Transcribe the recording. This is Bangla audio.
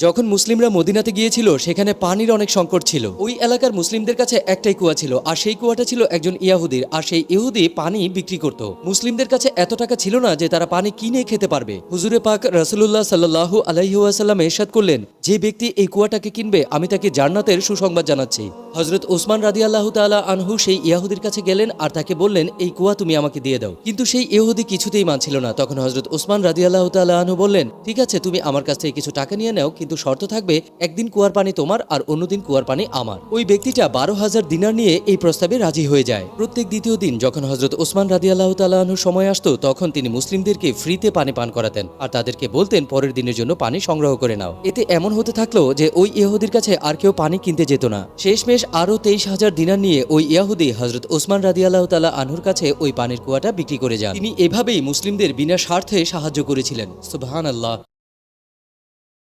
যখন মুসলিমরা মদিনাতে গিয়েছিল সেখানে পানির অনেক সংকট ছিল। ওই এলাকার মুসলিমদের কাছে একটাই কুয়া ছিল, আর সেই কুয়াটা ছিল একজন ইহুদির, আর সেই ইহুদি পানি বিক্রি করত। মুসলিমদের কাছে এত টাকা ছিল না যে তারা পানি কিনে খেতে পারবে। হুজুরে পাক রাসূলুল্লাহ সাল্লাল্লাহু আলাইহি ওয়াসাল্লাম ইরশাদ করলেন, যে ব্যক্তি এই কুয়াটাকে কিনবে আমি তাকে জান্নাতের সুসংবাদ জানাচ্ছি। হযরত ওসমান রাদিয়াল্লাহু তাআলা আনহু সেই ইহুদির কাছে গেলেন আর তাকে বললেন, এই কুয়া তুমি আমাকে দিয়ে দাও। কিন্তু সেই ইহুদি কিছুতেই মানছিল না। তখন হযরত ওসমান রাদিয়াল্লাহু তাআলা আনহু বললেন, ঠিক আছে, তুমি আমার কাছ থেকে কিছু টাকা নিয়ে নাও, কিন্তু শর্ত থাকবে একদিন কুয়ার পানি তোমার আর অন্যদিন কুয়ার পানি আমার। ওই ব্যক্তিটা 12,000 দিনার নিয়ে এই প্রস্তাবে রাজি হয়ে যায়। প্রত্যেক দ্বিতীয় দিন যখন হযরত ওসমান রাদিয়াল্লাহু তাআলা আনহু সময় আসতো তখন তিনি মুসলিমদেরকে ফ্রিতে পানি পান করাতেন আর তাদেরকে বলতেন পরের দিনের জন্য পানি সংগ্রহ করে নাও। এতে এমন হতে থাকলো যে ওই ইহুদির কাছে আর কেউ পানি কিনতে যেত না। শেষমেশ আরো 23,000 দিনার নিয়ে ওই ইহুদি হযরত ওসমান রাদিয়াল্লাহু তাআলা আনহুর কাছে ওই পানির কুয়াটা বিক্রি করে যান। তিনি এভাবেই মুসলিমদের বিনা স্বার্থে সাহায্য করেছিলেন। সুবহানাল্লাহ।